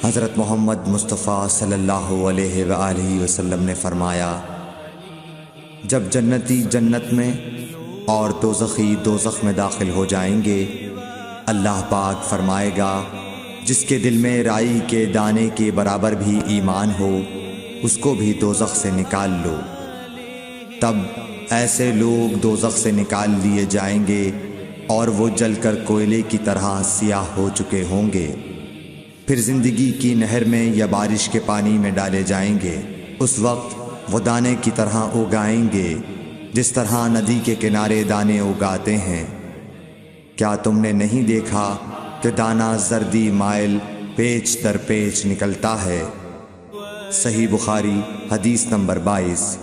حضرت محمد مصطفیٰ صلی اللہ علیہ وآلہ وسلم نے فرمایا، جب جنتی جنت میں اور دوزخی دوزخ میں داخل ہو جائیں گے، اللہ پاک فرمائے گا جس کے دل میں رائی کے دانے کے برابر بھی ایمان ہو اس کو بھی دوزخ سے نکال لو۔ تب ایسے لوگ دوزخ سے نکال لیے جائیں گے اور وہ جل کر کوئلے کی طرح سیاہ ہو چکے ہوں گے، پھر زندگی کی نہر میں یا بارش کے پانی میں ڈالے جائیں گے۔ اس وقت وہ دانے کی طرح اگائیں گے جس طرح ندی کے کنارے دانے اگاتے ہیں۔ کیا تم نے نہیں دیکھا کہ دانہ زردی مائل پیچ در پیچ نکلتا ہے؟ صحیح بخاری حدیث نمبر 22۔